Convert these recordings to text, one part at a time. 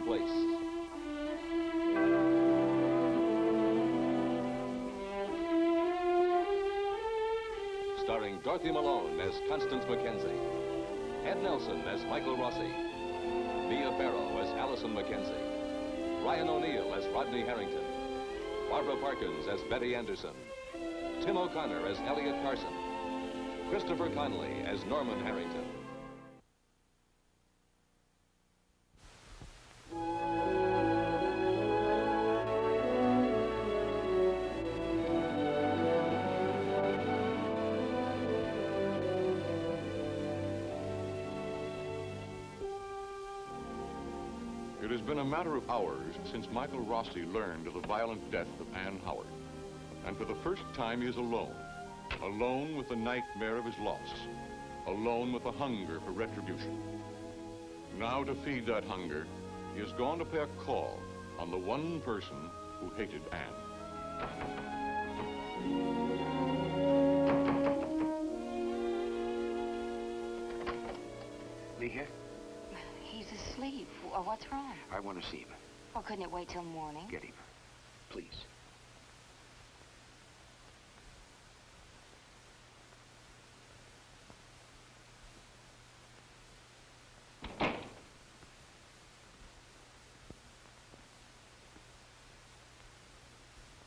place. Starring Dorothy Malone as Constance Mackenzie, Ed Nelson as Michael Rossi, Mia Farrow as Allison Mackenzie, Ryan O'Neal as Rodney Harrington, Barbara Parkins as Betty Anderson, Tim O'Connor as Elliot Carson, Christopher Connelly as Norman Harrington. It has been a matter of hours since Michael Rossi learned of the violent death of Ann Howard. And for the first time, he is alone. Alone with the nightmare of his loss. Alone with the hunger for retribution. Now, to feed that hunger, he has gone to pay a call on the one person who hated Ann. Lee here? He's asleep. What's wrong? I want to see him. Oh, couldn't it wait till morning? Get him, please.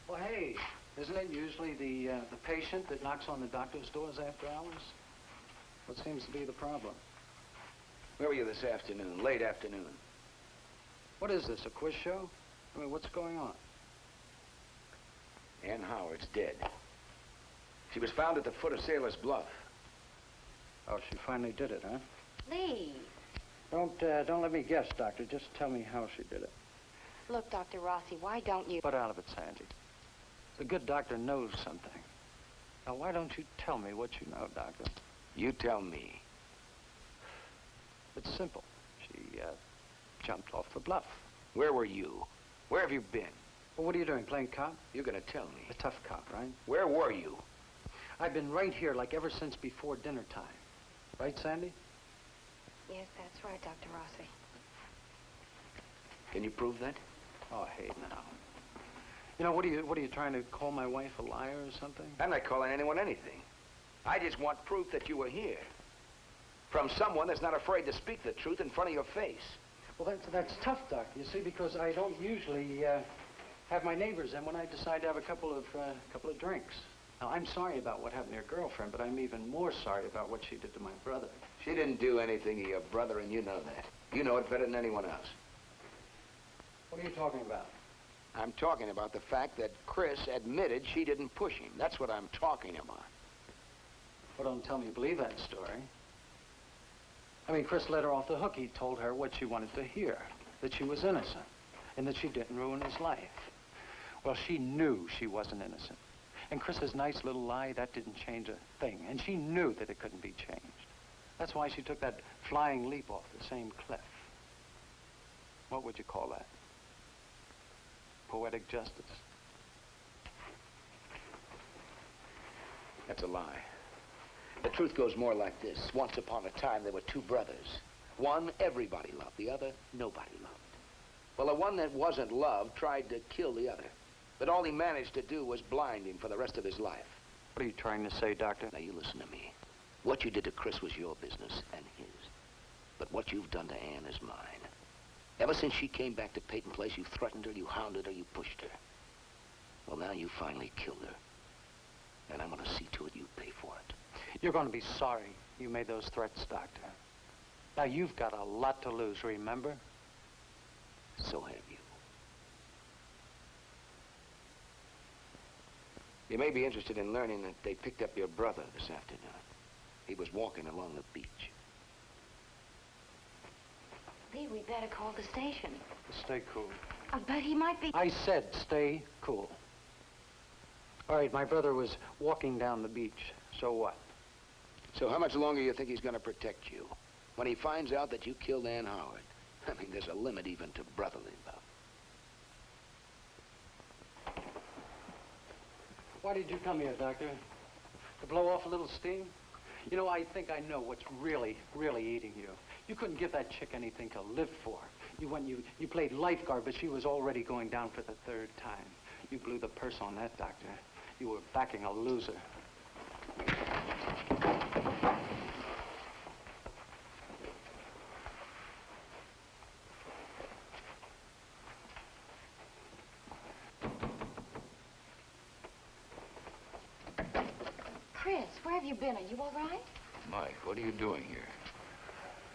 Well, hey, isn't it usually the patient that knocks on the doctor's doors after hours? What seems to be the problem? Where were you this afternoon, late afternoon? What is this, a quiz show? I mean, what's going on? Ann Howard's dead. She was found at the foot of Sailor's Bluff. Oh, she finally did it, huh? Lee. Don't let me guess, Doctor. Just tell me how she did it. Look, Dr. Rossi, why don't you... Put out of it, Sandy. The good doctor knows something. Now, why don't you tell me what you know, Doctor? You tell me. It's simple. She, jumped off the bluff. Where were you? Where have you been? Well, what are you doing, playing cop? You're gonna tell me. A tough cop, right? Where were you? I've been right here, like ever since before dinner time. Right, Sandy? Yes, that's right, Dr. Rossi. Can you prove that? Oh, hey, now. You know, what are you trying to call my wife a liar or something? I'm not calling anyone anything. I just want proof that you were here. From someone that's not afraid to speak the truth in front of your face. Well, that's tough, Doctor, you see, because I don't usually have my neighbors in when I decide to have a couple of drinks. Now, I'm sorry about what happened to your girlfriend, but I'm even more sorry about what she did to my brother. She didn't do anything to your brother, and you know that. You know it better than anyone else. What are you talking about? I'm talking about the fact that Chris admitted she didn't push him. That's what I'm talking about. Well, don't tell me you believe that story. I mean, Chris let her off the hook. He told her what she wanted to hear, that she was innocent, and that she didn't ruin his life. Well, she knew she wasn't innocent. And Chris's nice little lie, that didn't change a thing. And she knew that it couldn't be changed. That's why she took that flying leap off the same cliff. What would you call that? Poetic justice. That's a lie. The truth goes more like this. Once upon a time, there were two brothers. One everybody loved, the other nobody loved. Well, the one that wasn't loved tried to kill the other. But all he managed to do was blind him for the rest of his life. What are you trying to say, Doctor? Now, you listen to me. What you did to Chris was your business and his. But what you've done to Ann is mine. Ever since she came back to Peyton Place, you threatened her, you hounded her, you pushed her. Well, now you finally killed her. And I'm going to see to it you pay for it. You're going to be sorry you made those threats, Doctor. Now, you've got a lot to lose, remember? So have you. You may be interested in learning that they picked up your brother this afternoon. He was walking along the beach. Lee, we better call the station. Stay cool. But he might be... I said stay cool. All right, my brother was walking down the beach. So what? So how much longer do you think he's going to protect you? When he finds out that you killed Ann Howard? I mean, there's a limit even to brotherly love. Why did you come here, Doctor? To blow off a little steam? You know, I think I know what's really, really eating you. You couldn't give that chick anything to live for. You played lifeguard, but she was already going down for the third time. You blew the purse on that, Doctor. You were backing a loser. Chris, where have you been? Are you all right? Mike, what are you doing here?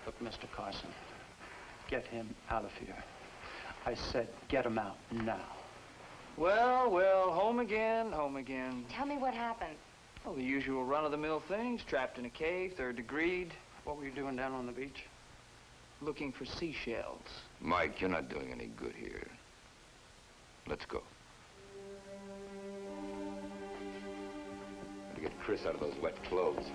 Look, Mr. Carson, get him out of here. I said get him out now. Well, well, home again, home again. Tell me what happened. Well, the usual run-of-the-mill things. Trapped in a cave, third-degreed. What were you doing down on the beach? Looking for seashells. Mike, you're not doing any good here. Let's go. Gotta get Chris out of those wet clothes.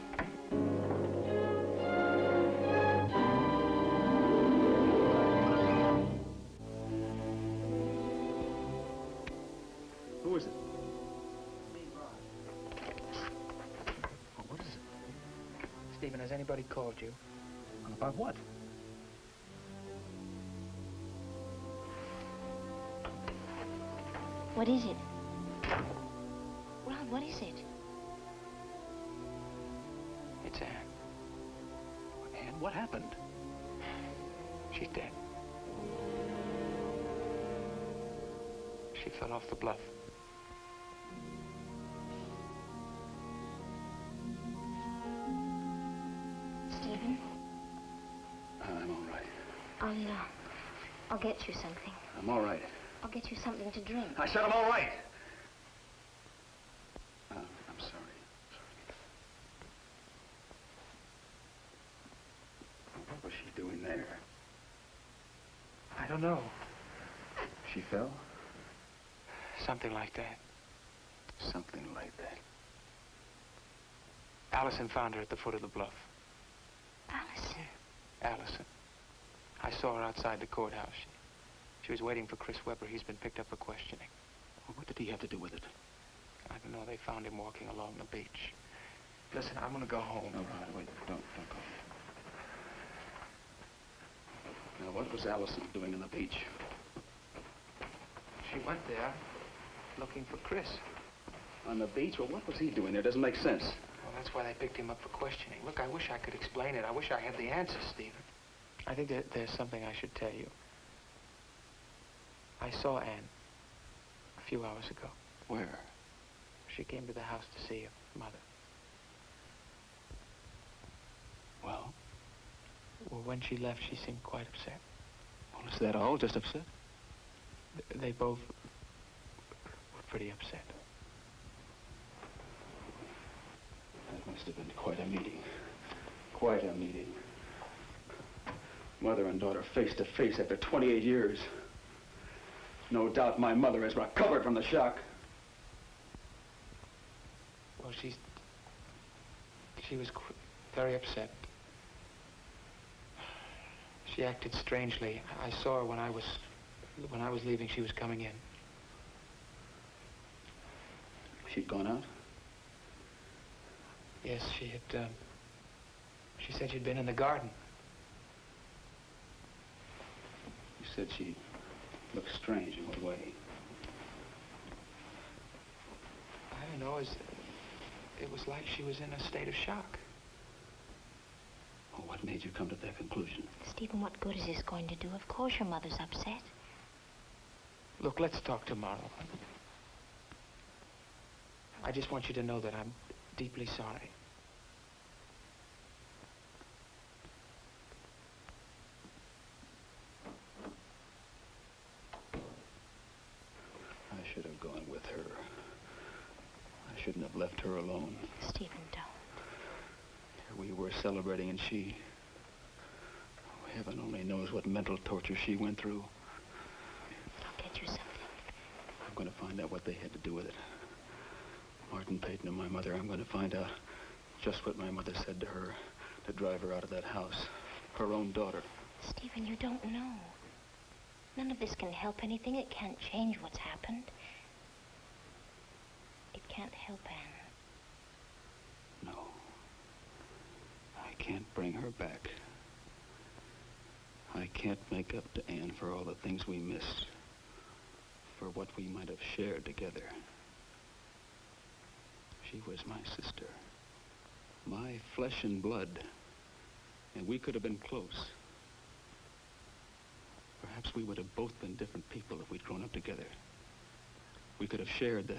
Who is it? Oh, what is it? Stephen, has anybody called you? About what? What is it? Rod, what is it? It's Ann. Ann, what happened? She's dead. She fell off the bluff. Stephen, I'm all right. I'll get you something. I'm all right. I'll get you something to drink. I said I'm all right. I'm sorry. What was she doing there? I don't know. She fell? Something like that. Something like that. Allison found her at the foot of the bluff. Allison. Allison. I saw her outside the courthouse. She was waiting for Chris Webber. He's been picked up for questioning. Well, what did he have to do with it? I don't know. They found him walking along the beach. Listen, I'm gonna go home. No, Rod, wait. Don't go. Now, what was Allison doing on the beach? She went there looking for Chris. On the beach? Well, what was he doing there? Doesn't make sense. Well, that's why they picked him up for questioning. Look, I wish I could explain it. I wish I had the answers, Stephen. I think that there's something I should tell you. I saw Ann a few hours ago. Where? She came to the house to see her mother. Well? Well, when she left, she seemed quite upset. Well, is that all? Just upset? They both were pretty upset. That must have been quite a meeting. Quite a meeting. Mother and daughter face to face after 28 years. No doubt my mother has recovered from the shock. Well, she was very upset. She acted strangely. I saw her when I was leaving. She was coming in. She'd gone out? Yes, she had, she said she'd been in the garden. You said she looked strange. In what way? I don't know. It was like she was in a state of shock. Well, what made you come to that conclusion? Stephen, what good is this going to do? Of course your mother's upset. Look, let's talk tomorrow. I just want you to know that I'm deeply sorry. I should have gone with her. I shouldn't have left her alone. Stephen, don't. We were celebrating, and she... Heaven only knows what mental torture she went through. I'll get you something. I'm going to find out what they had to do with it. Martin, Peyton, and my mother, I'm going to find out just what my mother said to her to drive her out of that house. Her own daughter. Stephen, you don't know. None of this can help anything. It can't change what's happened. It can't help Anne. No. I can't bring her back. I can't make up to Anne for all the things we missed, for what we might have shared together. She was my sister, my flesh and blood, and we could have been close. Perhaps we would have both been different people if we'd grown up together. We could have shared the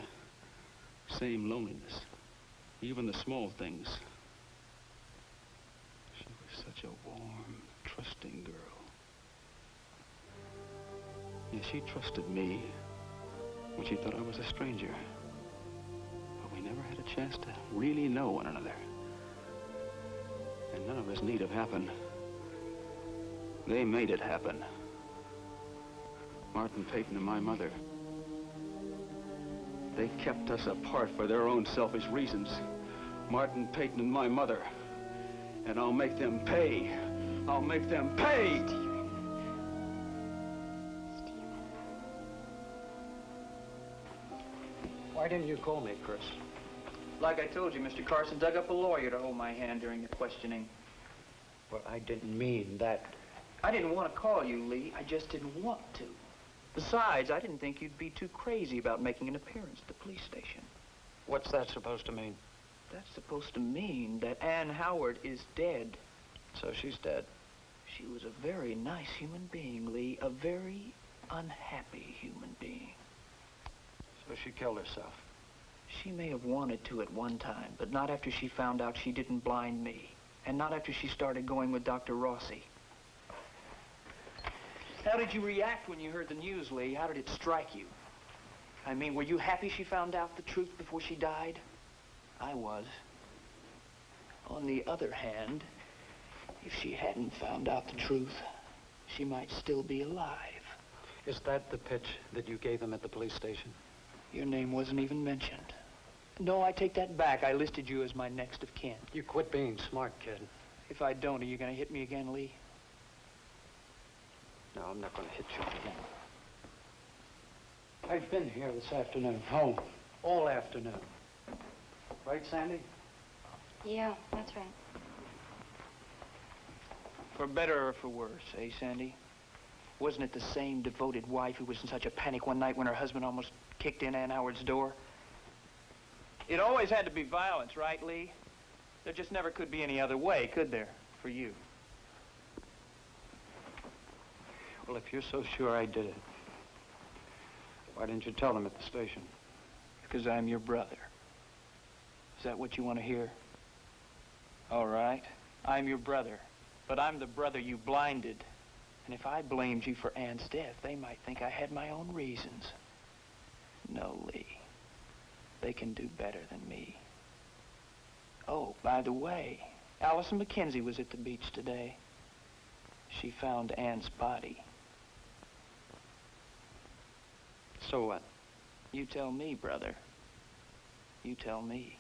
same loneliness, even the small things. She was such a warm, trusting girl. Yeah, she trusted me when she thought I was a stranger. But we never had a chance to really know one another. And none of us need have happened. They made it happen. Martin Peyton and my mother. They kept us apart for their own selfish reasons. Martin Peyton and my mother. And I'll make them pay. I'll make them pay! Why didn't you call me, Chris? Like I told you, Mr. Carson dug up a lawyer to hold my hand during the questioning. Well, I didn't mean that. I didn't want to call you, Lee. I just didn't want to. Besides, I didn't think you'd be too crazy about making an appearance at the police station. What's that supposed to mean? That's supposed to mean that Ann Howard is dead. So she's dead. She was a very nice human being, Lee. A very unhappy human being. So she killed herself. She may have wanted to at one time, but not after she found out she didn't blind me. And not after she started going with Dr. Rossi. How did you react when you heard the news, Lee? How did it strike you? I mean, were you happy she found out the truth before she died? I was. On the other hand, if she hadn't found out the truth, she might still be alive. Is that the pitch that you gave them at the police station? Your name wasn't even mentioned. No, I take that back. I listed you as my next of kin. You quit being smart, kid. If I don't, are you going to hit me again, Lee? No, I'm not going to hit you again. I've been here this afternoon, home, all afternoon. Right, Sandy? Yeah, that's right. For better or for worse, eh, Sandy? Wasn't it the same devoted wife who was in such a panic one night when her husband almost kicked in Ann Howard's door? It always had to be violence, right, Lee? There just never could be any other way, could there, for you? Well, if you're so sure I did it, why didn't you tell them at the station? Because I'm your brother. Is that what you want to hear? All right. I'm your brother. But I'm the brother you blinded. And if I blamed you for Ann's death, they might think I had my own reasons. No, Lee. They can do better than me. Oh, by the way, Allison Mackenzie was at the beach today. She found Ann's body. So what? You tell me, brother. You tell me.